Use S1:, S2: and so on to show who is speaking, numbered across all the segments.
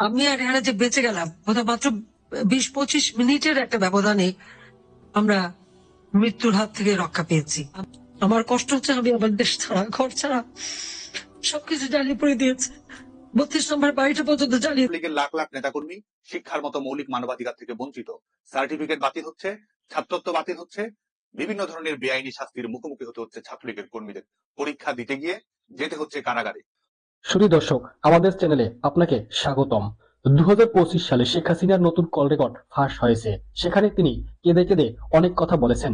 S1: আমি আর এখানে যে বেঁচে গেলাম মাত্র 20-25 মিনিটের একটা ব্যবধানে আমরা মৃত্যুর হাত থেকে রক্ষা পেয়েছি। আমার কষ্ট হচ্ছে, আমি আমার দেশ ছাড়া, ঘর ছাড়া, সবকিছু জ্বালিয়ে পড়ে দিয়েছে। 32 নম্বর বাড়িটা পর্যন্ত জ্বালিয়ে।
S2: লীগের লাখ লাখ নেতাকর্মী শিক্ষার মতো মৌলিক মানবাধিকার থেকে বঞ্চিত। সার্টিফিকেট বাতিল হচ্ছে, ছাত্রত্ব বাতিল হচ্ছে, বিভিন্ন ধরনের বেআইনি শাস্তির মুখোমুখি হতে হচ্ছে ছাত্রলীগের কর্মীদের। পরীক্ষা দিতে গিয়ে যেতে হচ্ছে কারাগারে।
S3: সুধী দর্শক, আমাদের চ্যানেলে আপনাকে স্বাগতম। 2025 সালে শেখ হাসিনার নতুন কল রেকর্ড ফাঁস হয়েছে। সেখানে তিনি কেঁদে কেঁদে অনেক কথা বলেছেন।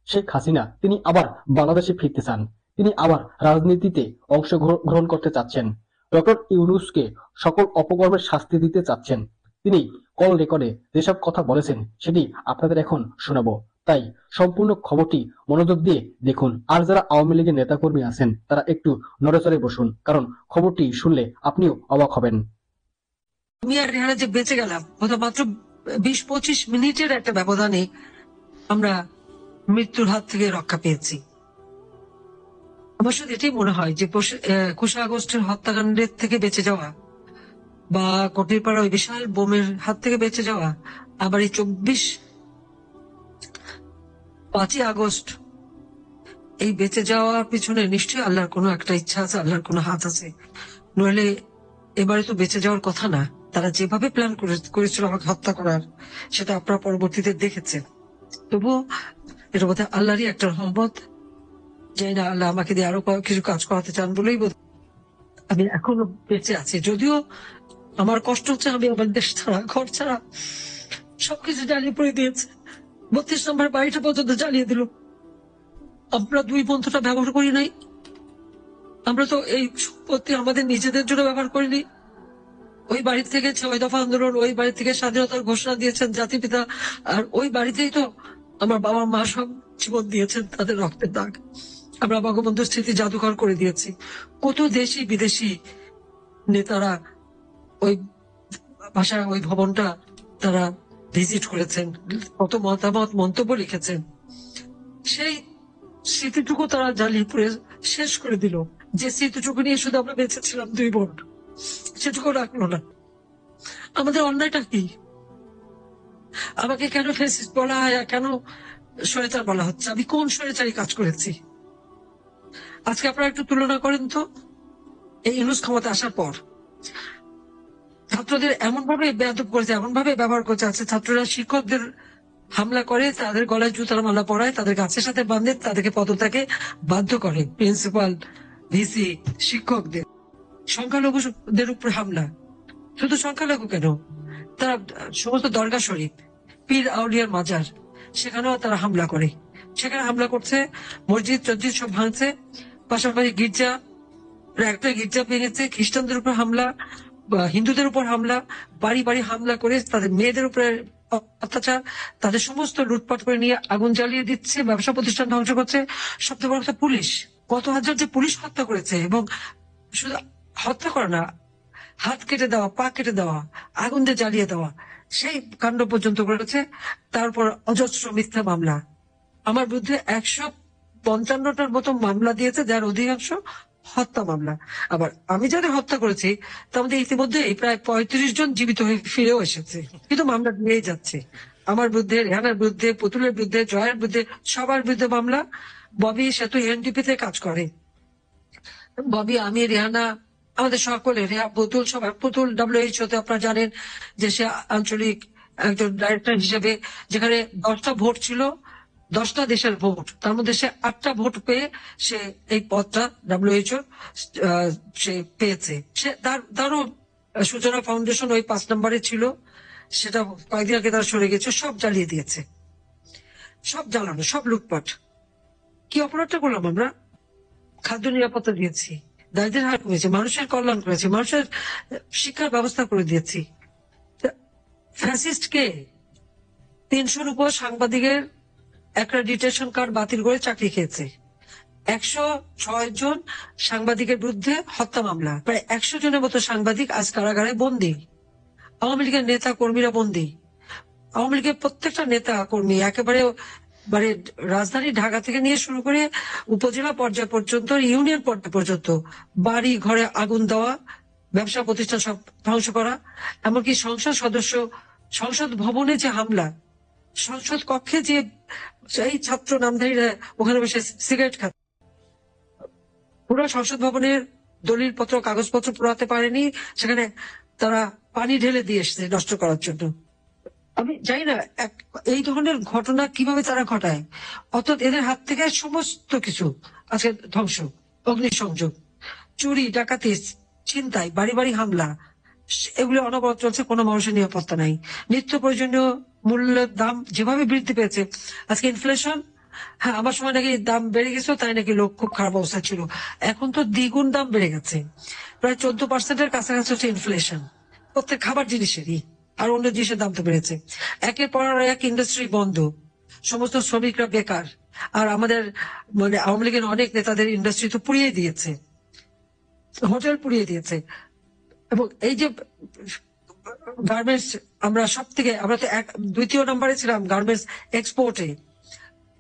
S3: শেখ হাসিনা তিনি আবার বাংলাদেশে ফিরতে চান, তিনি আবার রাজনীতিতে অংশগ্রহণ করতে চাচ্ছেন, ডক্টর ইউনূসকে সকল অপকর্মের শাস্তি দিতে চাচ্ছেন। তিনি কল রেকর্ডে যেসব কথা বলেছেন সেটি আপনাদের এখন শোনাবো, তাই সম্পূর্ণ খবরটি মনোযোগ দিয়ে দেখুন। আর যারা আওয়ামী লীগের নেতাকর্মী আছেন তারা একটু নড়েচড়ে বসুন, কারণ খবরটি শুনলে আপনিও অবাক হবেন।
S1: আমি আর এখানে যে বেঁচে গেলাম মাত্র 20-25 মিনিটের একটা ব্যবধানে আমরা মৃত্যুর হাত থেকে রক্ষা পেয়েছি। আমার শুধু এটাই মনে হয় যে 21 আগস্টের হত্যাকাণ্ডের থেকে বেঁচে যাওয়া, বা কটিরপাড়া ওই বিশাল বোমের হাত থেকে বেঁচে যাওয়া, আবার এই 5ই আগস্ট এই বেঁচে যাওয়ার পিছনে নিশ্চয়ই আল্লাহর কোনো একটা ইচ্ছা আছে, আল্লাহর কোনো হাত আছে। নইলে এবারে তো বেঁচে যাওয়ার কথা না। তারা যেভাবে প্ল্যান করেছিল আমাকে হত্যা করার, সেটা আপনারা পরবর্তীতে দেখেছেন। তবুও এটা বোধহয় আল্লাহরই একটা রহমত। জানি না, আল্লাহ আমাকে দিয়ে আরো কিছু কাজ করাতে চান বলেই বোধ আমি এখনো বেঁচে আছি। যদিও আমার কষ্ট হচ্ছে, আমি আমার দেশ ছাড়া, ঘর ছাড়া, সবকিছু জ্বালিয়ে পড়ে দিয়েছে। 32 নম্বর বাড়িটা পর্যন্ত জ্বালিয়ে দিল। আমরা দুই বন্ধুটা ব্যবহার করি নাই। আমরা তো এই সম্পত্তি আমাদের নিজেদের জন্য ব্যবহার করিনি। ওই বাড়ি থেকে 6 দফা আন্দোলন, ওই বাড়ি থেকে স্বাধীনতার ঘোষণা দিয়েছেন জাতিপিতা, আর ওই বাড়িতেই তো আমার বাবা মা সব জীবন দিয়েছেন, তাদের রক্তের দাগ। আমরা বঙ্গবন্ধুর স্মৃতি জাদুঘর করে দিয়েছি। কত দেশি বিদেশি নেতারা ওই ভাষা, ওই ভবনটা তারা ভিজিট করেছেন, কত মতামত মন্তব্য লিখেছেন। সেই স্মৃতিটুকু তারা জ্বালিয়ে পুড়ে শেষ করে দিল। যে স্মৃতিটুকু নিয়ে শুধু আমরা বেঁচে ছিলাম 2 বোন, সেটুকু রাখলো না। আমাদের অন্যায়টা কি? আমাকে কেন ফ্যাসিস্ট বলা হয়, কেন স্বৈরাচার বলা হচ্ছে? আমি কোন স্বৈরাচারী কাজ করেছি? আজকে আপনারা একটু তুলনা করেন তো, এই ইউনূস ক্ষমতা আসার পর ছাত্রদের এমন ভাবে বেয়াদব করেছে, এমন ভাবে ব্যবহার করছে। আছে ছাত্ররা শিক্ষকদের হামলা করে, তাদের গলায় জুতার মালা পরায়, তাদের গাছের সাথে বাঁধে, তাদেরকে পদত্যাগে বাধ্য করে। প্রিন্সিপাল, ভিসি, শিক্ষকদের। সংখ্যালঘুদের উপর হামলা। শুধু সংখ্যালঘু কেন, তারা সমস্ত দরগা শরীফ, পীর আউলিয়ার মাজার, সেখানেও তারা হামলা করে। সেখানে হামলা করছে, মসজিদ টসজিদ সব ভাঙছে, পাশাপাশি গির্জা, একটা গির্জা ভেঙেছে। খ্রিস্টানদের উপর হামলা, হিন্দুদের উপর হামলা, বাড়ি বাড়ি হামলা করে তাদের মেয়েদের উপরে অত্যাচার, তাদের সমস্ত লুটপাট করে নিয়ে আগুন জ্বালিয়ে দিচ্ছে, ব্যবসা প্রতিষ্ঠান ধ্বংস করছে। সবচেয়ে বড় কথা, পুলিশ কত হাজার যে পুলিশ হত্যা করেছে, এবং শুধু হত্যা করে না, হাত কেটে দেওয়া, পা কেটে দেওয়া, আগুন দিয়ে জ্বালিয়ে দেওয়া, সেই কাণ্ড পর্যন্ত করেছে। তারপর অজস্র মিথ্যা মামলা। আমার বিরুদ্ধে 155টার মতো মামলা দিয়েছে, যার অধিকাংশ হত্যা মামলা। আবার আমি যাদের হত্যা করেছি তার মধ্যে ইতিমধ্যে প্রায় 35 জন জীবিত হয়ে ফিরেও এসেছে, কিন্তু মামলা নিয়েই যাচ্ছে। আমার বিরুদ্ধে, রেহানার বিরুদ্ধে, পুতুলের বিরুদ্ধে, জয়ের বিরুদ্ধে, সবার বিরুদ্ধে মামলা। ববি সেতু এনডিপি তে কাজ করে। ববি, আমি, রেহানা, আমাদের সকলে, পুতুল, সবার, পুতুল WHO তে আপনারা জানেন যে সে আঞ্চলিক একজন ডাইরেক্টর হিসেবে, যেখানে 10টা ভোট ছিল, 10টা দেশের ভোট, তার মধ্যে সে 8টা ভোট পেয়ে সে এই পদটা WHO সে পেয়েছে। সে তারও সূচনা ফাউন্ডেশন ওই 5 নম্বরে ছিল, সেটা কয়েকদিন আগে তারা সরে গেছে। সব জ্বালিয়ে দিয়েছে, সব জ্বালানো, সব লুটপাট। কি অপরাধটা করলাম আমরা? খাদ্য নিরাপত্তা দিয়েছি, দারিদ্রের হার কমেছে, মানুষের কল্যাণ করেছি, মানুষের শিক্ষার ব্যবস্থা করে দিয়েছি। ফ্যাসিস্ট কে? 300-র উপর সাংবাদিকের অ্যাক্রেডিটেশন কার্ড বাতিল করে চাকরি খেয়েছে। 106 জন সাংবাদিকের বিরুদ্ধে হত্যা মামলা। প্রায় 100 জনের মতো সাংবাদিক আজ কারাগারে বন্দী। আওয়ামী লীগের নেতা কর্মীরা বন্দী। আওয়ামী লীগের প্রত্যেকটা নেতা কর্মী, একেবারে মানে রাজধানী ঢাকা থেকে নিয়ে শুরু করে উপজেলা পর্যায় পর্যন্ত, ইউনিয়ন পর্যায় পর্যন্ত, বাড়ি ঘরে আগুন দেওয়া, ব্যবসা প্রতিষ্ঠান সব ধ্বংস করা, এমনকি সংসদ ভবনে যে হামলা, সংসদ কক্ষে যে এই ছাত্র নামধারীরা ওখানে বসে সিগারেট খাচ্ছে, পুরো সংসদ ভবনের দলিল পত্র কাগজপত্র পোড়াতে পারেনি, সেখানে তারা পানি ঢেলে দিয়ে এসেছে নষ্ট করার জন্য। আমি জানি না এই ধরনের ঘটনা কিভাবে তারা ঘটায়। অর্থাৎ এদের হাত থেকে সমস্ত কিছু আজকে ধ্বংস, অগ্নিসংযোগ, চুরি, ডাকাতি, ছিনতাই, বাড়ি বাড়ি হামলা, এগুলো অনবরত চলছে, কোনো মানুষের নিরাপত্তা নাই। নিত্য প্রয়োজনীয় মূল্যের দাম যেভাবে বৃদ্ধি পেয়েছে, আজকে ইনফ্লেশন, হ্যাঁ আমার সময় নাকি দাম বেড়ে গেছে, তাই নাকি লোক খুব খারাপ অবস্থা ছিল, এখন তো দ্বিগুণ দাম বেড়ে গেছে, প্রায় 14% কাছাকাছি হচ্ছে ইনফ্লেশন প্রত্যেক খাবার জিনিসেরই। আর অন্য জিনিসের দাম তো বেড়েছে, একের পর এক ইন্ডাস্ট্রি বন্ধ, সমস্ত শ্রমিকরা বেকার। আর আমাদের মানে আওয়ামী লীগের অনেক নেতাদের ইন্ডাস্ট্রি তো পুড়িয়ে দিয়েছে, হোটেল পুড়িয়ে দিয়েছে। এবং এই যে গার্মেন্টস, আমরা তো দ্বিতীয় নম্বরে ছিলাম গার্মেন্টস এক্সপোর্টে,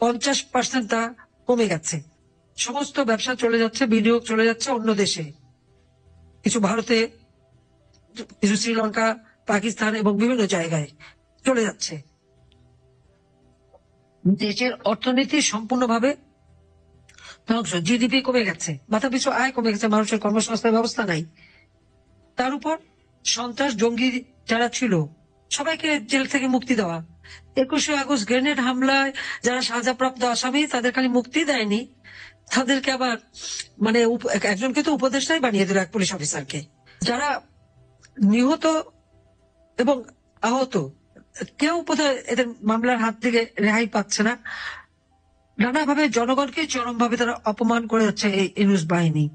S1: 50% তা কমে গেছে। সমস্ত ব্যবসা চলে যাচ্ছে, বিনিয়োগ চলে যাচ্ছে অন্য দেশে, কিছু ভারতে, কিছু শ্রীলঙ্কা, পাকিস্তান এবং বিভিন্ন জায়গায় চলে যাচ্ছে। দেশের অর্থনীতি সম্পূর্ণভাবে ধ্বংস, জিডিপি কমে গেছে, মাথা পিছু আয় কমে গেছে, মানুষের কর্মসংস্থান ব্যবস্থা নাই। তার উপর সন্ত্রাস জঙ্গি যারা ছিল সবাইকে জেল থেকে মুক্তি দেওয়া, 21শে আগস্ট গ্রেনেড হামলায় যারা সাজাপ্রাপ্ত আসামি তাদের খালি মুক্তি দেয়নি, তাদেরকে আবার মানে একজনকে তো উপদেষ্টাই বানিয়ে দিল, এক পুলিশ অফিসারকে। যারা নিহত এবং আহত, কেউ বোধহয় এদের মামলার হাত থেকে রেহাই পাচ্ছে না। নানাভাবে জনগণকে চরমভাবে তারা অপমান করে যাচ্ছে এই ইউনূস বাহিনী।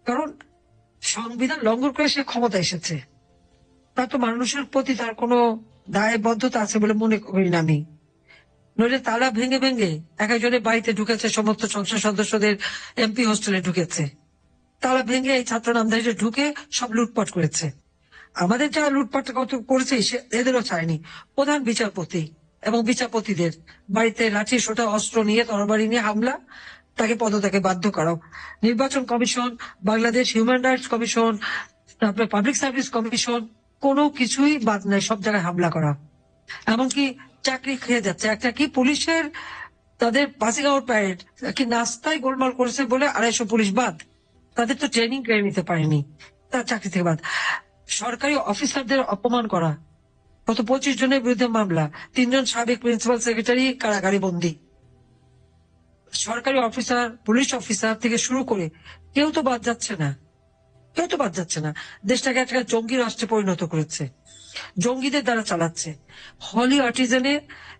S1: কারণ সংবিধান লঙ্ঘন করে সে ক্ষমতা এসেছে, তার তো মানুষের প্রতি তার কোনো দায়বদ্ধতা আছে বলে মনে করি না আমি। নইলে তালা ভেঙে ভেঙে এক একজনের বাড়িতে ঢুকেছে, সমস্ত সংসদ সদস্যদের এমপি হোস্টেলে ঢুকেছে, তালা ভেঙে এই ছাত্র নামধারীরা ঢুকে সব লুটপাট করেছে। আমাদের যারা লুটপাট করেছে এদেরও চায়নি। প্রধান বিচারপতি এবং বিচারপতিদের বাড়িতে লাঠি সোটা অস্ত্র নিয়ে, তরবারি নিয়ে হামলা, তাকে পদত্যাগে বাধ্য করা। নির্বাচন commission, Bangladesh human rights commission, তারপরে পাবলিক সার্ভিস কমিশন, কোনো কিছুই বাদ নাই, সব জায়গায় হামলা করা। এমনকি চাকরি খেয়ে যাচ্ছে, একটা কি পুলিশের তাদের পাসিং আউট প্যারেড কি নাস্তায় গোলমাল করেছে বলে 250 পুলিশ বাদ, তাদের তো ট্রেনিং কেড়ে নিতে পারেনি, তার চাকরি থেকে বাদ। সরকারি অফিসারদের অপমান করা, গত 25 জনের বিরুদ্ধে মামলা, 3 জন সাবেক প্রিন্সিপাল সেক্রেটারি কারাগারে বন্দী। সরকারি অফিসার, পুলিশ অফিসার থেকে শুরু করে কেউ তো বাদ যাচ্ছে না, কেউ তো বাদ যাচ্ছে না। দেশটাকে একটা জঙ্গি রাষ্ট্রে পরিণত করেছে, জঙ্গিদের দ্বারা চালাচ্ছে। হলি আর্টিজানে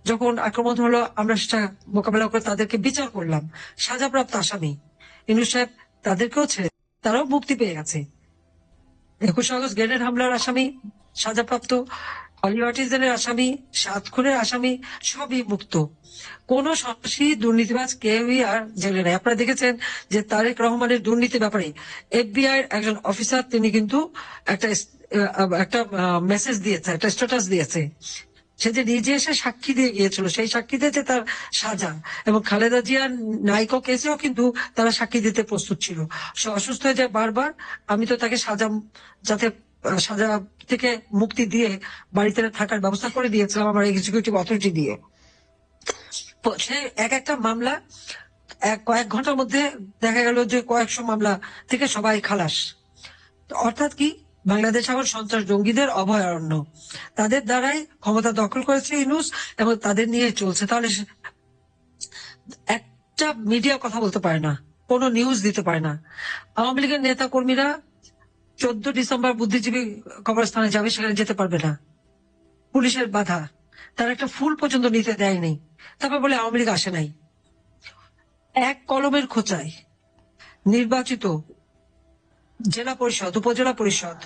S1: যখন আক্রমণ হলো, আমরা সেটা মোকাবেলা করে তাদেরকে বিচার করলাম, সাজাপ্রাপ্ত আসামি ইউনূস সাহেব তাদেরকেও ছেড়ে, তারাও মুক্তি পেয়ে গেছে। 21শে আগস্ট গ্রেনেড হামলার আসামি সাজাপ্রাপ্ত, হলি আর্টিজানের আসামি, 7 খুনের আসামি সবই মুক্ত। কোন সন্ত্রাসী দুর্নীতিবাজ কেউই আর জেলে নেই। আপনারা দেখেছেন যে তারেক রহমানের দুর্নীতির ব্যাপারে FBI এর একজন অফিসার তিনি কিন্তু একটা মেসেজ দিয়েছে, একটা স্ট্যাটাস দিয়েছে, সে যে নিজে এসে সাক্ষী দিয়ে গিয়েছিল, সেই সাক্ষী দিয়েছে তার সাজা। এবং খালেদা জিয়ার নাইকো কেসেও কিন্তু তারা সাক্ষী দিতে প্রস্তুত ছিল। সে অসুস্থ হয়ে যায় বারবার, আমি তো তাকে যাতে সাজা থেকে মুক্তি দিয়ে বাড়িতে থাকার ব্যবস্থা করে দিয়েছিলাম আমার এক্সিকিউটিভ অথরিটি দিয়ে। সে একটা মামলা কয়েক ঘন্টার মধ্যে দেখা গেল যে কয়েকশো মামলা থেকে সবাই খালাস। অর্থাৎ কি, বাংলাদেশ এখন সন্ত্রাস জঙ্গিদের অভয়ারণ্য, তাদের দ্বারাই ক্ষমতা দখল করেছে ইউনূস এবং তাদের নিয়ে চলছে। তাহলে একটা মিডিয়া কথা বলতে পারে না, কোনো নিউজ দিতে পারে না। আওয়ামী লীগের নেতা কর্মীরা 14 ডিসেম্বর বুদ্ধিজীবী কবরস্থানে যাবে, সেখানে যেতে পারবে না, পুলিশের বাধা, তারা একটা ফুল পর্যন্ত নিতে দেয়নি। তারপর বলে আওয়ামী লীগ আসে নাই। এক কলমের খোঁচায় নির্বাচিত জেলা পরিষদ, উপজেলা পরিষদ,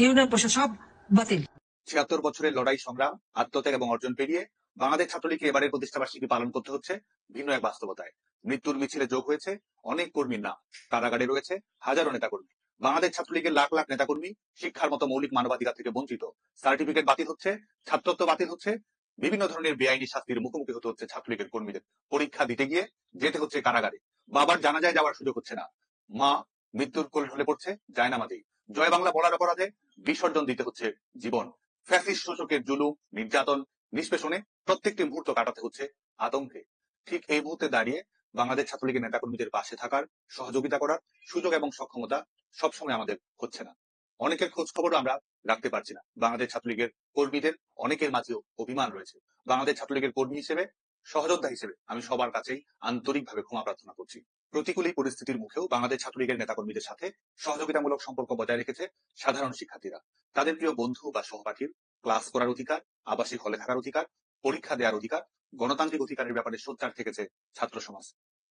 S1: ইউনিয়ন পরিষদ সব বাতিল।
S2: 76 বছরের লড়াই, সংগ্রাম, আত্মত্যাগ এবং অর্জন পেরিয়ে বাংলাদেশ ছাত্রলীগকে এবারের প্রতিষ্ঠাবার্ষিকী পালন করতে হচ্ছে ভিন্ন এক বাস্তবতায়। মৃত্যুর মিছিলে যোগ হয়েছে অনেক কর্মীর নাম, কারাগারে রয়েছে হাজারো নেতাকর্মী। বাংলাদেশ ছাত্রলীগের লাখ লাখ নেতাকর্মী শিক্ষার মতো মৌলিক মানবাধিকার থেকে বঞ্চিত। সার্টিফিকেট বাতিল হচ্ছে, ছাত্রত্ব বাতিল হচ্ছে, বিভিন্ন ধরনের বেআইনি শাস্তির মুখোমুখি হতে হচ্ছে ছাত্রলীগের কর্মীদের। পরীক্ষা দিতে গিয়ে যেতে হচ্ছে কারাগারে, বাবার জানাজায় যাওয়ার সুযোগ হচ্ছে না, মা মৃত্যুর কোলে ঢলে পড়ছে জায়নামাজেই। জয় বাংলা বলার অপরাধে বিসর্জন দিতে হচ্ছে জীবন। ফ্যাসিস্ট শোষকের জুলুম, নির্যাতন, নিষ্পেষণে প্রত্যেকটি মুহূর্ত কাটাতে হচ্ছে আতঙ্কে। ঠিক এই মুহূর্তে দাঁড়িয়ে বাংলাদেশ ছাত্রলীগের নেতাকর্মীদের পাশে থাকার, সহযোগিতা করার সুযোগ এবং সক্ষমতা সবসময় আমাদের হচ্ছে না। অনেকের খোঁজ খবরও আমরা রাখতে পারছি না। বাংলাদেশ ছাত্রলীগের কর্মীদের অনেকের মাঝেও অভিমান রয়েছে। বাংলাদেশ ছাত্রলীগের কর্মী হিসেবে, সহযোদ্ধা হিসেবে আমি সবার কাছেই আন্তরিকভাবে ক্ষমা প্রার্থনা করছি। প্রতিকূল এই পরিস্থিতির মুখেও বাংলাদেশ ছাত্রলীগের নেতাকর্মীদের সাথে সহযোগিতামূলক সম্পর্ক বজায় রেখেছে সাধারণ শিক্ষার্থীরা। তাদের প্রিয় বন্ধু বা সহপাঠীর ক্লাস করার অধিকার, আবাসিক হলে থাকার অধিকার, পরীক্ষা দেওয়ার অধিকার, গণতান্ত্রিক অধিকারের ব্যাপারে সোচ্চার থেকেছে ছাত্র সমাজ।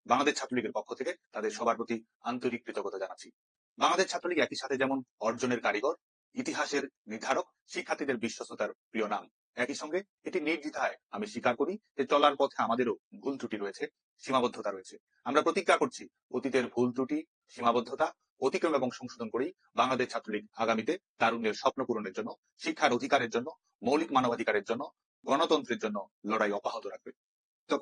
S2: বাংলাদেশ ছাত্রলীগের পক্ষ থেকে তাদের সবার প্রতি আন্তরিক কৃতজ্ঞতা জানাচ্ছি। বাংলাদেশ ছাত্রলীগ একই সাথে যেমন অর্জনের কারিগর, ইতিহাসের নির্ধারক, শিক্ষার্থীদের বিশ্বস্ততার প্রিয় নাম, একই সঙ্গে এটি নির্দ্বিধায় আমি স্বীকার করি যে চলার পথে আমাদেরও ভুল ত্রুটি রয়েছে, সীমাবদ্ধতা রয়েছে। আমরা প্রতিজ্ঞা করছি অতীতের ভুল ত্রুটি, সীমাবদ্ধতা অতিক্রম এবং সংশোধন করেই বাংলাদেশ ছাত্রলীগ আগামীতে তারুণ্যের স্বপ্ন পূরণের জন্য, শিক্ষার অধিকারের জন্য, মৌলিক মানবাধিকারের জন্য, গণতন্ত্রের জন্য লড়াই অব্যাহত রাখবে।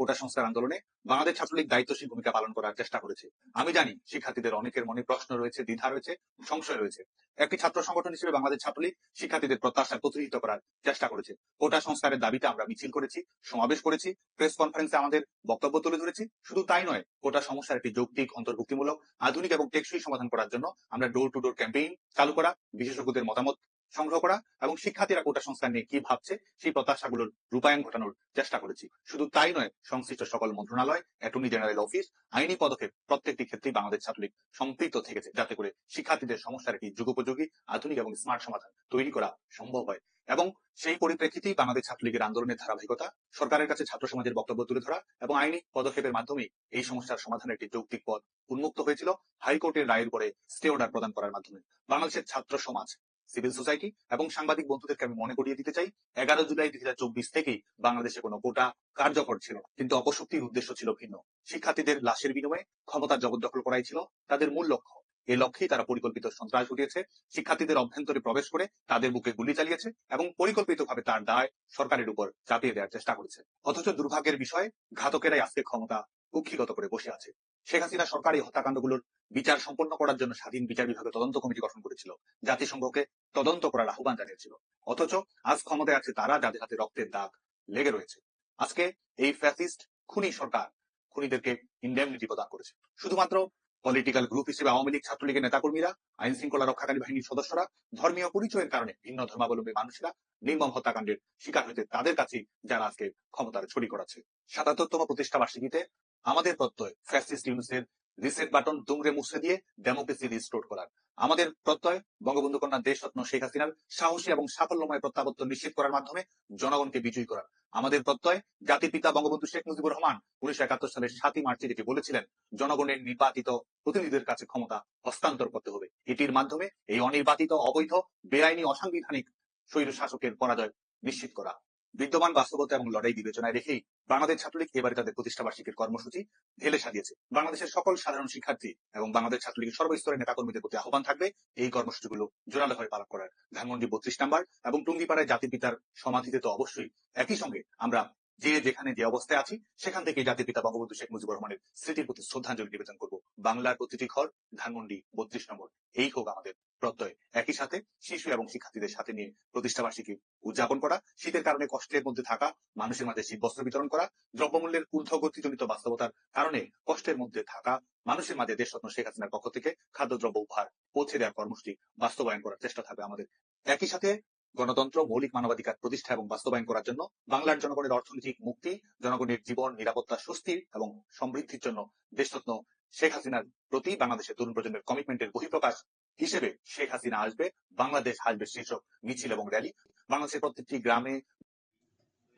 S2: কোটা সংস্কার আন্দোলনে বাংলাদেশ ছাত্রলীগ দায়িত্বশীল ভূমিকা পালন করার চেষ্টা করেছে। আমি জানি শিক্ষার্থীদের অনেকের মনে প্রশ্ন রয়েছে, দ্বিধা রয়েছে, সংশয় রয়েছে। একটি ছাত্র সংগঠন হিসেবে বাংলাদেশ ছাত্রলীগ শিক্ষার্থীদের প্রত্যাশা প্রতিহত করার চেষ্টা করেছে। কোটা সংস্কারের দাবিতে আমরা মিছিল করেছি, সমাবেশ করেছি, প্রেস কনফারেন্সে আমাদের বক্তব্য তুলে ধরেছি। শুধু তাই নয়, কোটা সমস্যার একটি যৌক্তিক, অন্তর্ভুক্তিমূলক, আধুনিক এবং টেকসই সমাধান করার জন্য আমরা ডোর টু ডোর ক্যাম্পেইন চালু করা, বিশেষজ্ঞদের মতামত সংগ্রহ করা এবং শিক্ষার্থীরা কোটা সংস্কার নিয়ে কি ভাবছে সেই প্রত্যাশাগুলোর রূপায়ণ ঘটানোর চেষ্টা করেছি। শুধু তাই নয়, সংশ্লিষ্ট সকল মন্ত্রণালয়, অ্যাটর্নি জেনারেল অফিস, আইনি পদক্ষেপ প্রত্যেকটি ক্ষেত্রেই বাংলাদেশ ছাত্রলীগ সম্পৃক্ত থেকেছে, যাতে করে শিক্ষার্থীদের সমস্যার একটি যুগোপযোগী, আধুনিক এবং স্মার্ট সমাধান তৈরি করা সম্ভব হয়। এবং সেই পরিপ্রেক্ষিতেই বাংলাদেশ ছাত্রলীগের আন্দোলনের ধারাবাহিকতা, সরকারের কাছে ছাত্র সমাজের বক্তব্য তুলে ধরা এবং আইনি পদক্ষেপের মাধ্যমে এই সমস্যার সমাধানের একটি যৌক্তিক পথ উন্মুক্ত হয়েছিল হাইকোর্টের রায়ের উপরে স্টে অর্ডার প্রদান করার মাধ্যমে। বাংলাদেশের ছাত্র সমাজ, সিভিল সোসাইটি এবং সাংবাদিক বন্ধুদেরকে আমি মনে করিয়ে দিতে চাই, 11 জুলাই 2024 থেকেই বাংলাদেশে কোনো কোটা কার্যকর ছিল না, কিন্তু অপশক্তির উদ্দেশ্য ছিল ভিন্ন। শিক্ষার্থীদের লাশের বিনিময়ে ক্ষমতার জবরদখল করাই ছিল তাদের মূল লক্ষ্য। এই লক্ষ্যেই তারা পরিকল্পিত সন্ত্রাস ঘটিয়েছে, শিক্ষার্থীদের অভ্যন্তরে প্রবেশ করে তাদের বুকে গুলি চালিয়েছে এবং পরিকল্পিতভাবে তার দায় সরকারের উপর চাপিয়ে দেওয়ার চেষ্টা করেছে। অথচ দুর্ভাগ্যের বিষয়, ঘাতকেরাই আজকে ক্ষমতা কুক্ষিগত করে বসে আছে। শেখ হাসিনা সরকার এই হত্যাকাণ্ডগুলোর বিচার সম্পন্ন করার জন্য স্বাধীন বিচার বিভাগের তদন্ত কমিটি গঠন করেছিল, জাতিসংঘকে তদন্ত করার আহ্বান জানিয়েছিল। অথচ আজ ক্ষমতায় আছে তারা যাদের হাতে রক্তের দাগ লেগে রয়েছে। আজকে এই ফ্যাসিস্ট খুনি সরকার খুনিদেরকে ইন্ডেমনিটি প্রদান করেছে। শুধুমাত্র পলিটিক্যাল গ্রুপ হিসেবে আওয়ামী লীগ, ছাত্রলীগের নেতাকর্মীরা, আইন শৃঙ্খলা রক্ষাকারী বাহিনীর সদস্যরা, ধর্মীয় পরিচয়ের কারণে ভিন্ন ধর্মাবলম্বী মানুষেরা নির্মম হত্যাকাণ্ডের শিকার হয়েছে তাদের কাছেই যারা আজকে ক্ষমতার ছড়ি করাচ্ছে। 77তম প্রতিষ্ঠা বার্ষিকীতে আমাদের প্রত্যয় ফ্যাসিস্ট ইউনূসের রিসেট বাটন দুমড়ে মুছে দিয়ে ডেমোক্রেসি রিস্টোর করার। আমাদের প্রত্যয় বঙ্গবন্ধু কন্যা দেশরত্ন শেখ হাসিনার সাহসী এবং সাফল্যময় প্রত্যাবর্তন নিশ্চিত করার মাধ্যমে জনগণকে বিজয়ী করার। আমাদের প্রত্যয় জাতির পিতা বঙ্গবন্ধু শেখ মুজিবুর রহমান 1971 সালের 7ই মার্চে যেটি বলেছিলেন, জনগণের নির্বাচিত প্রতিনিধিদের কাছে ক্ষমতা হস্তান্তর করতে হবে। এটির মাধ্যমে এই অনির্বাচিত, অবৈধ, বেআইনি, অসাংবিধানিক স্বৈর শাসকের পরাজয় নিশ্চিত করা। বিদ্যমান বাস্তবতা এবং লড়াই বিবেচনায় রেখেই বাংলাদেশ ছাত্রলীগ এবারে তাদের প্রতিষ্ঠাবার্ষিকীর কর্মসূচি ঢেলে সাজিয়েছে। বাংলাদেশের সকল সাধারণ শিক্ষার্থী এবং বাংলাদেশ ছাত্রলীগের সর্বস্তরের নেতাকর্মীদের প্রতি আহ্বান থাকবে এই কর্মসূচিগুলো জোরালোভাবে পালন করার। ধানমন্ডি 32 নম্বর এবং টুঙ্গিপাড়ায় জাতির পিতার সমাধিতে তো অবশ্যই, একই সঙ্গে আমরা যে যেখানে যে অবস্থায় আছি সেখান থেকে জাতির পিতা বঙ্গবন্ধু শেখ মুজিবুর রহমানের স্মৃতির প্রতি শ্রদ্ধাঞ্জলি নিবেদন করব। বাংলার প্রতিটি ঘর, ধানমন্ডি 32 নম্বর, এই হোক আমাদের প্রত্যয়। একই সাথে শিশু এবং শিক্ষার্থীদের সাথে নিয়ে প্রতিষ্ঠাবার্ষিকী উদযাপন করা, শীতের কারণে কষ্টের মধ্যে থাকা মানুষের মাঝে শীত বস্ত্র বিতরণ করা, দ্রব্যমূল্যের ঊর্ধ্বগতিজনিত বাস্তবতার কারণে কষ্টের মধ্যে থাকা মানুষের মাঝে দেশরত্ন শেখ হাসিনার পক্ষ থেকে খাদ্যদ্রব্য উপহার পৌঁছে দেওয়ার কর্মসূচি বাস্তবায়ন করার চেষ্টা থাকবে আমাদের। একই সাথে গণতন্ত্র, মৌলিক মানবাধিকার প্রতিষ্ঠা এবং বাস্তবায়ন করার জন্য বাংলার জনগণের অর্থনৈতিক মুক্তি, জনগণের জীবন, নিরাপত্তা, স্বস্তি এবং সমৃদ্ধির জন্য দেশরত্ন শেখ হাসিনার প্রতি বাংলাদেশের তরুণ প্রজন্মের কমিটমেন্টের বহিঃপ্রকাশ হিসেবে শেখ হাসিনা আসবে, বাংলাদেশ আসবে শীর্ষক মিছিল এবং র্যালি। বাংলাদেশের প্রত্যেকটি গ্রামে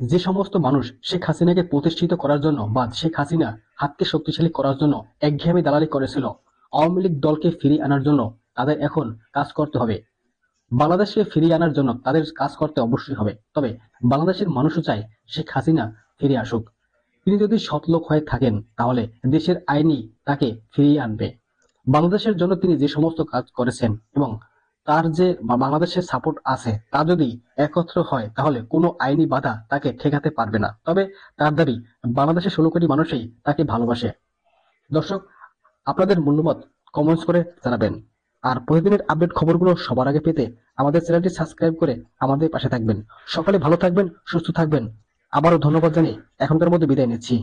S3: যে সমস্ত মানুষ শেখ হাসিনাকে প্রতিষ্ঠিত করার জন্য বা শেখ হাসিনা হাতকে শক্তিশালী করার জন্য একঘেয়েমি দালালি করেছিল, আওয়ামী লীগ দলকে ফিরিয়ে আনার জন্য তাদের এখন কাজ করতে হবে। বাংলাদেশকে ফিরিয়ে আনার জন্য তাদের কাজ করতে অবশ্যই হবে। তবে বাংলাদেশের মানুষও চায় শেখ হাসিনা ফিরে আসুক। তিনি যদি সৎলোক হয়ে থাকেন তাহলে দেশের আইনই তাকে ফিরিয়ে আনবে। বাংলাদেশের জন্য তিনি যে সমস্ত কাজ করেছেন এবং তার যে বাংলাদেশের সাপোর্ট আছে তা যদি একত্র হয় তাহলে কোনো আইনি বাধা তাকে ঠেকাতে পারবে না। তবে তার দাবি বাংলাদেশের 16 কোটি মানুষই তাকে ভালোবাসে। দর্শক, আপনাদের মূল্যমত কমেন্টস করে জানাবেন। আর প্রতিদিনের আপডেট খবরগুলো সবার আগে পেতে আমাদের চ্যানেলটি সাবস্ক্রাইব করে আমাদের পাশে থাকবেন। সকালে ভালো থাকবেন, সুস্থ থাকবেন। আবারও ধন্যবাদ জানিয়ে এখনকার মধ্যে বিদায় নিচ্ছি।